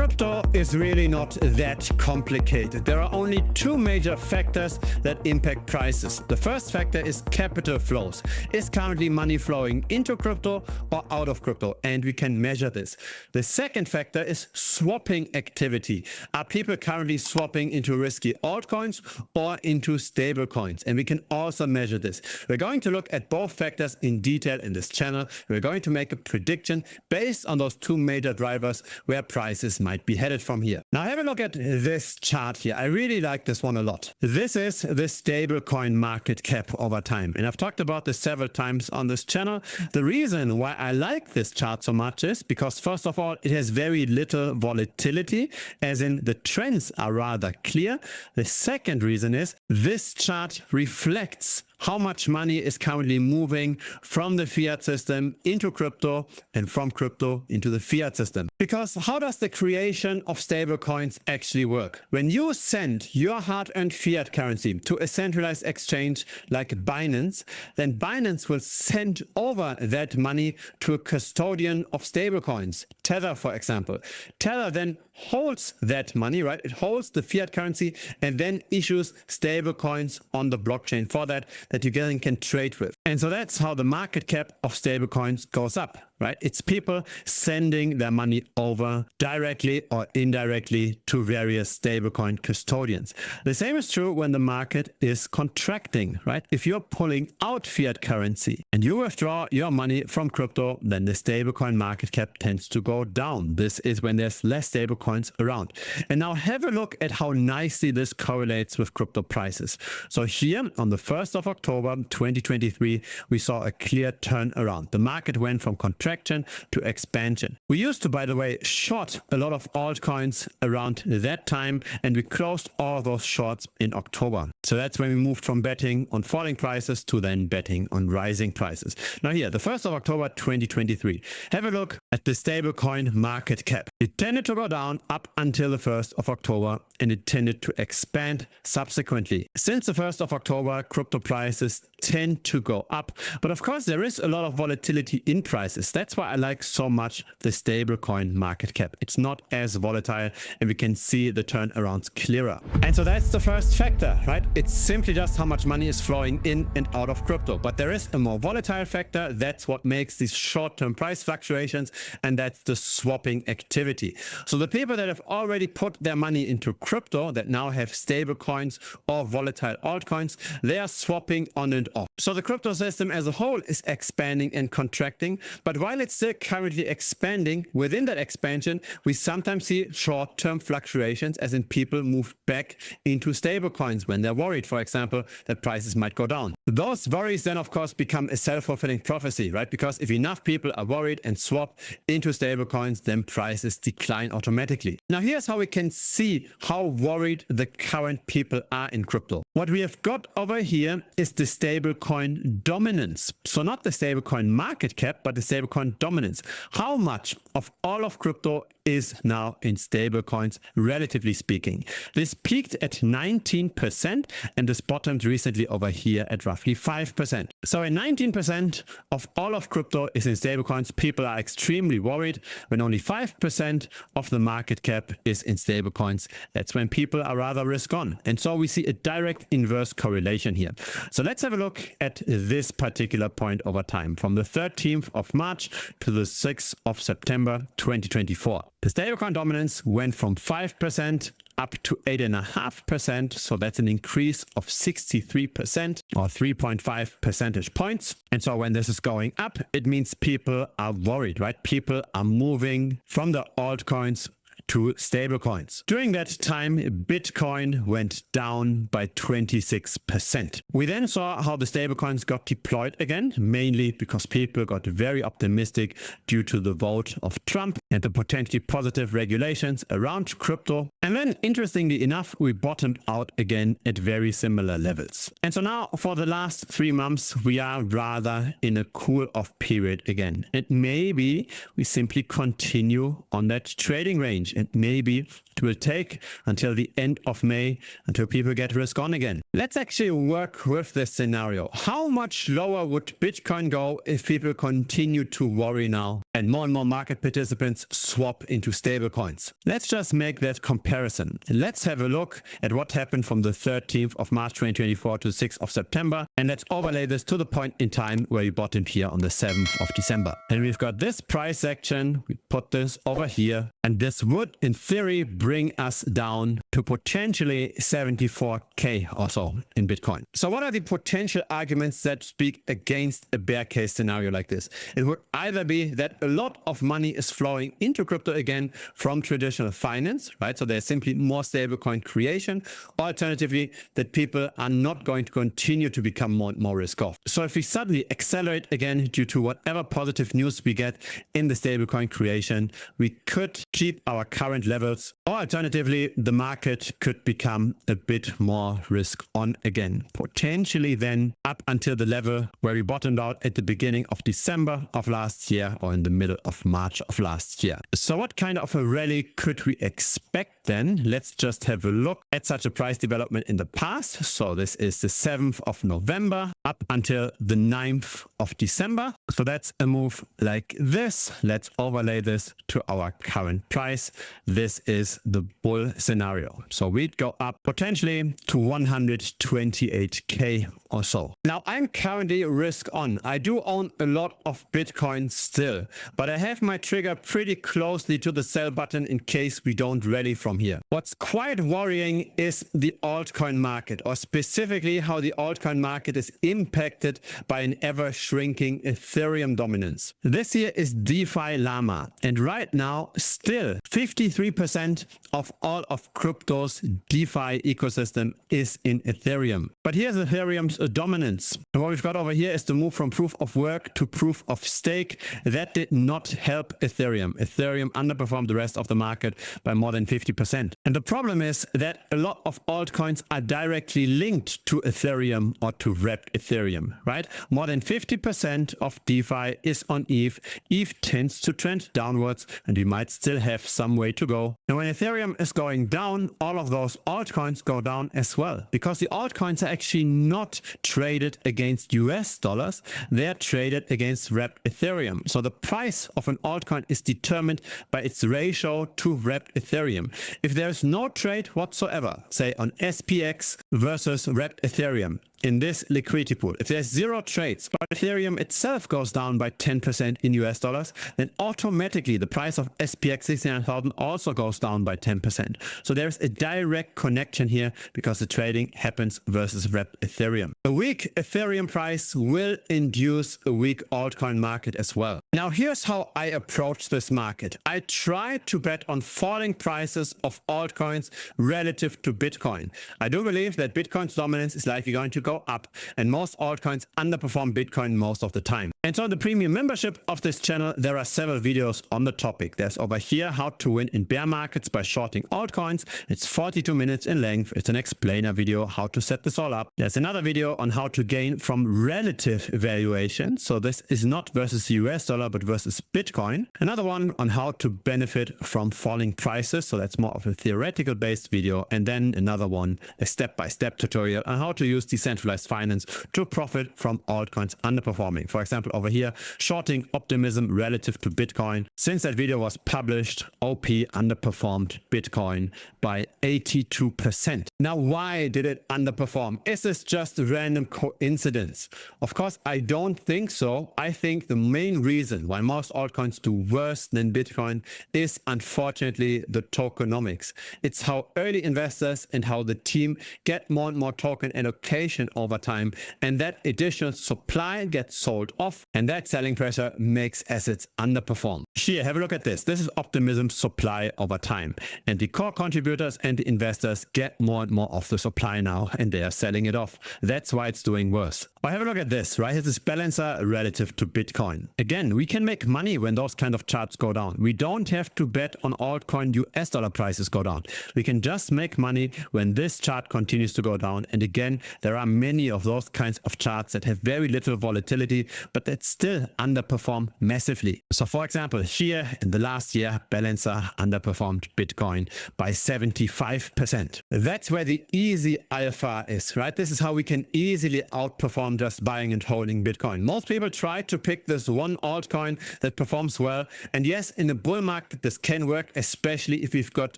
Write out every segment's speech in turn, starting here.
Crypto is really not that complicated. There are only two major factors that impact prices. The first factor is capital flows. Is currently money flowing into crypto or out of crypto? And we can measure this. The second factor is swapping activity. Are people currently swapping into risky altcoins or into stable coins? And we can also measure this. We're going to look at both factors in detail in this channel. We're going to make a prediction based on those two major drivers where prices might be headed from here. Now have a look at this chart here. I really like this one a lot. This is the stablecoin market cap over time. And I've talked about this several times on this channel. The reason why I like this chart so much is because first of all, it has very little volatility, as in the trends are rather clear. The second reason is this chart reflects how much money is currently moving from the fiat system into crypto and from crypto into the fiat system. Because how does the creation of stablecoins actually work? When you send your hard-earned fiat currency to a centralized exchange like Binance, then Binance will send over that money to a custodian of stablecoins, Tether, for example. Tether then holds that money, right? It holds the fiat currency and then issues stablecoins on the blockchain for that you can trade with. And so that's how the market cap of stablecoins goes up, right? It's people sending their money over directly or indirectly to various stablecoin custodians. The same is true when the market is contracting, right? If you're pulling out fiat currency and you withdraw your money from crypto, then the stablecoin market cap tends to go down. This is when there's less stablecoins around. And now have a look at how nicely this correlates with crypto prices. So here on the 1st of October 2023, we saw a clear turnaround. The market went from contraction to expansion. We used to, by the way, short a lot of altcoins around that time, and we closed all those shorts in October. So that's when we moved from betting on falling prices to then betting on rising prices. Now here, the 1st of October 2023, have a look at the stablecoin market cap. It tended to go down up until the 1st of October, and it tended to expand subsequently. Since the 1st of October, crypto prices tend to go up, but of course there is a lot of volatility in prices. That's why I like so much the stablecoin market cap. It's not as volatile and we can see the turnarounds clearer. And so that's the first factor, right? It's simply just how much money is flowing in and out of crypto. But there is a more volatile factor. That's what makes these short-term price fluctuations, and that's the swapping activity. So the people that have already put their money into crypto that now have stable coins or volatile altcoins, they are swapping on and off. So the crypto system as a whole is expanding and contracting, but while it's still currently expanding, within that expansion, we sometimes see short-term fluctuations, as in people move back into stable coins when they're worried, for example, that prices might go down. Those worries then, of course, become a self-fulfilling prophecy, right? Because if enough people are worried and swap into stable coins, then prices decline automatically. Now, here's how we can see how worried the current people are in crypto. What we have got over here is the stablecoin dominance. So not the stablecoin market cap, but the stablecoin dominance. How much of all of crypto is now in stablecoins, relatively speaking? This peaked at 19% and this bottomed recently over here at roughly 5%. So when 19% of all of crypto is in stablecoins, people are extremely worried. When only 5% of the market cap is in stablecoins, that's when people are rather risk on. And so we see a direct inverse correlation here. So let's have a look at this particular point over time, from the 13th of March to the 6th of September 2024. The stablecoin dominance went from 5% up to 8.5%. So that's an increase of 63% or 3.5 percentage points. And so when this is going up, it means people are worried, right? People are moving from the altcoins to stablecoins. During that time, Bitcoin went down by 26%. We then saw how the stablecoins got deployed again, mainly because people got very optimistic due to the vote of Trump and the potentially positive regulations around crypto. And then, interestingly enough, we bottomed out again at very similar levels. And so now for the last 3 months, we are rather in a cool-off period again. And maybe we simply continue on that trading range. And maybe It will take until the end of May until people get risk on again. Let's actually work with this scenario. How much lower would Bitcoin go if people continue to worry now and more market participants swap into stablecoins? Let's just make that comparison. Let's have a look at what happened from the 13th of March 2024 to the 6th of September, and let's overlay this to the point in time where we bottomed here on the 7th of December. And we've got this price action, we put this over here, and this would in theory bring us down to potentially 74k or so in Bitcoin. So what are the potential arguments that speak against a bear case scenario like this? It would either be that a lot of money is flowing into crypto again from traditional finance, right? So there's simply more stablecoin creation, or alternatively that people are not going to continue to become more and more risk off. So if we suddenly accelerate again due to whatever positive news we get in the stablecoin creation, we could keep our current levels, or alternatively the market could become a bit more risk on again, potentially then up until the level where we bottomed out at the beginning of December of last year or in the middle of March of last year. So what kind of a rally could we expect then? Let's just have a look at such a price development in the past. So this is the 7th of November up until the 9th of December. So that's a move like this. Let's overlay this to our current price. This is the bull scenario. So we'd go up potentially to 128k or so. Now I'm currently risk on. I do own a lot of Bitcoin still, but I have my trigger pretty closely to the sell button in case we don't rally from here. What's quite worrying is the altcoin market, or specifically how the altcoin market is impacted by an ever shrinking Ethereum dominance. This here is DeFi Llama, and right now still 53% of all of crypto's DeFi ecosystem is in Ethereum. But here's Ethereum's dominance. And what we've got over here is the move from proof of work to proof of stake. That did not help Ethereum. Ethereum underperformed the rest of the market by more than 50%. And the problem is that a lot of altcoins are directly linked to Ethereum or to wrapped Ethereum, right? More than 50% of DeFi is on ETH. ETH tends to trend downwards, and we might still have some way to go. And when Ethereum is going down, all of those altcoins go down as well, because the altcoins are actually not traded against US dollars. They're traded against wrapped Ethereum. So the price of an altcoin is determined by its ratio to wrapped Ethereum. If there's no trade whatsoever, say on SPX versus wrapped Ethereum, in this liquidity pool, if there's zero trades, but Ethereum itself goes down by 10% in US dollars, then automatically the price of SPX 69,000 also goes down by 10%. So there's a direct connection here because the trading happens versus wrapped Ethereum. A weak Ethereum price will induce a weak altcoin market as well. Now here's how I approach this market. I try to bet on falling prices of altcoins relative to Bitcoin. I do believe that Bitcoin's dominance is likely going to go up, and most altcoins underperform Bitcoin most of the time. And so in the premium membership of this channel, there are several videos on the topic. There's over here how to win in bear markets by shorting altcoins. It's 42 minutes in length. It's an explainer video how to set this all up. There's another video on how to gain from relative valuation. So this is not versus the US dollar, but versus Bitcoin. Another one on how to benefit from falling prices. So that's more of a theoretical based video. And then another one, a step-by-step tutorial on how to use decentralized finance to profit from altcoins underperforming. For example, over here, shorting optimism relative to Bitcoin. Since that video was published, OP underperformed Bitcoin by 82%. Now, why did it underperform? Is this just a random coincidence? Of course, I don't think so. I think the main reason why most altcoins do worse than Bitcoin is unfortunately the tokenomics. It's how early investors and how the team get more and more token allocation over time, and that additional supply gets sold off, and that selling pressure makes assets underperform. Here, have a look at this. This is optimism supply over time, and the core contributors and the investors get more want more of the supply now and they are selling it off. That's why it's doing worse. Or have a look at this, right? Here's this balancer relative to Bitcoin. Again, we can make money when those kind of charts go down. We don't have to bet on altcoin US dollar prices go down. We can just make money when this chart continues to go down. And again, there are many of those kinds of charts that have very little volatility, but that still underperform massively. So for example, here in the last year, balancer underperformed Bitcoin by 75%. That's where the easy alpha is, right? This is how we can easily outperform just buying and holding Bitcoin. Most people try to pick this one altcoin that performs well. And yes, in a bull market, this can work, especially if we've got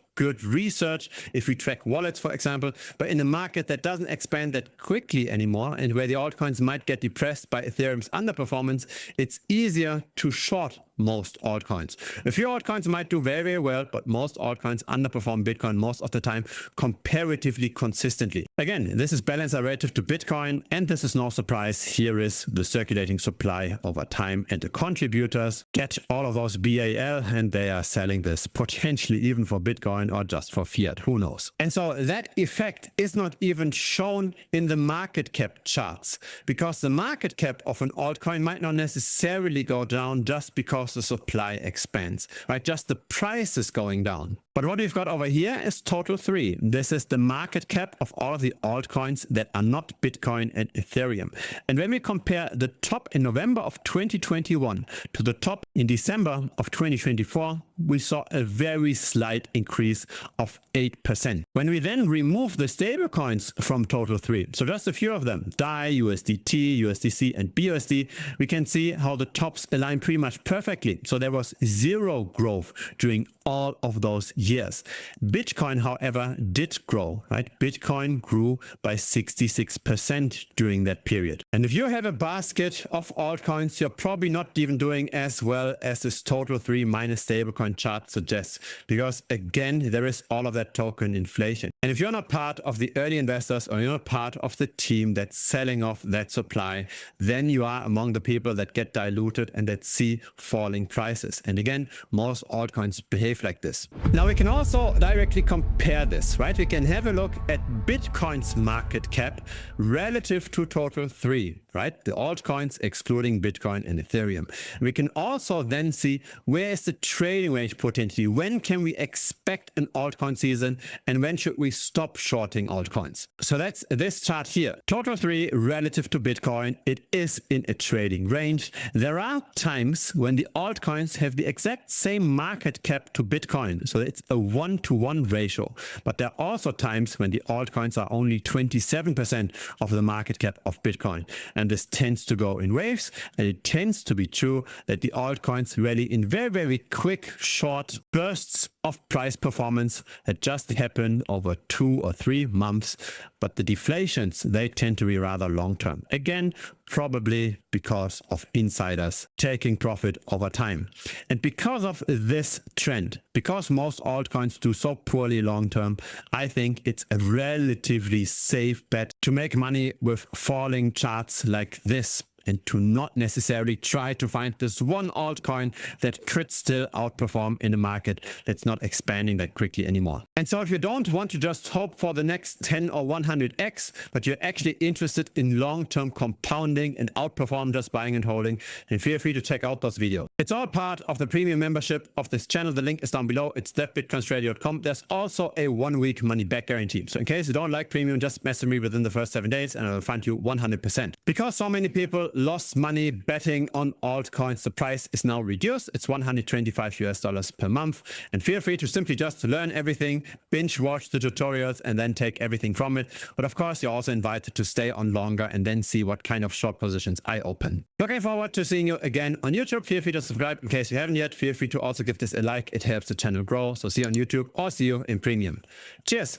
good research, if we track wallets, for example. But in a market that doesn't expand that quickly anymore and where the altcoins might get depressed by Ethereum's underperformance, it's easier to short most altcoins. A few altcoins might do very, very well, but most altcoins underperform Bitcoin most of the time comparatively consistently. Again, this is balancer relative to Bitcoin, and this is no surprise. Here is the circulating supply over time, and the contributors get all of those BAL, and they are selling this potentially even for Bitcoin or just for fiat, who knows. And so that effect is not even shown in the market cap charts, because the market cap of an altcoin might not necessarily go down just because the supply expands, right? Just the price is going down. But what we've got over here is total 3. This is the market cap of all of the altcoins that are not Bitcoin and Ethereum. And when we compare the top in November of 2021 to the top in December of 2024, we saw a very slight increase of 8%. When we then remove the stablecoins from total 3, so just a few of them, DAI, USDT, USDC, and BUSD, we can see how the tops align pretty much perfectly. So there was zero growth during all of those years. Bitcoin, however, did grow, right? Bitcoin grew by 66% during that period. And if you have a basket of altcoins, you're probably not even doing as well as this total 3 minus stablecoin chart suggests, because again, there is all of that token inflation. And if you're not part of the early investors or you're not part of the team that's selling off that supply, then you are among the people that get diluted and that see falling prices. And again, most altcoins behave like this. Now we can also directly compare this, right? We can have a look at Bitcoin's market cap relative to total 3, right? The altcoins excluding Bitcoin and Ethereum. We can also then see where is the trading range potentially. When can we expect an altcoin season and when should we stop shorting altcoins? So that's this chart here. Total 3 relative to Bitcoin. It is in a trading range. There are times when the altcoins have the exact same market cap to Bitcoin. So it's a 1-to-1 ratio. But there are also times when the altcoins are only 27% of the market cap of Bitcoin. And this tends to go in waves. And it tends to be true that the altcoins rally in very, very quick, short bursts of price performance that just happen over 2 or 3 months. But the deflations, they tend to be rather long-term. Again, probably because of insiders taking profit over time. And because of this trend, because most altcoins do so poorly long-term, I think it's a relatively safe bet to make money with falling charts like this, and to not necessarily try to find this one altcoin that could still outperform in a market that's not expanding that quickly anymore. And so if you don't want to just hope for the next 10 or 100x, but you're actually interested in long-term compounding and outperform just buying and holding, then feel free to check out those videos. It's all part of the premium membership of this channel. The link is down below. It's devbitcoinstradio.com. There's also a 1-week money back guarantee. So in case you don't like premium, just message me within the first 7 days and I'll fund you 100%. Because so many people lost money betting on altcoins, the price is now reduced. It's $125 per month. And feel free to simply just learn everything, binge watch the tutorials, and then take everything from it. But of course, you're also invited to stay on longer and then see what kind of short positions I open. Looking forward to seeing you again on YouTube. Feel free to subscribe in case you haven't yet. Feel free to also give this a like. It helps the channel grow. So see you on YouTube or see you in premium. Cheers.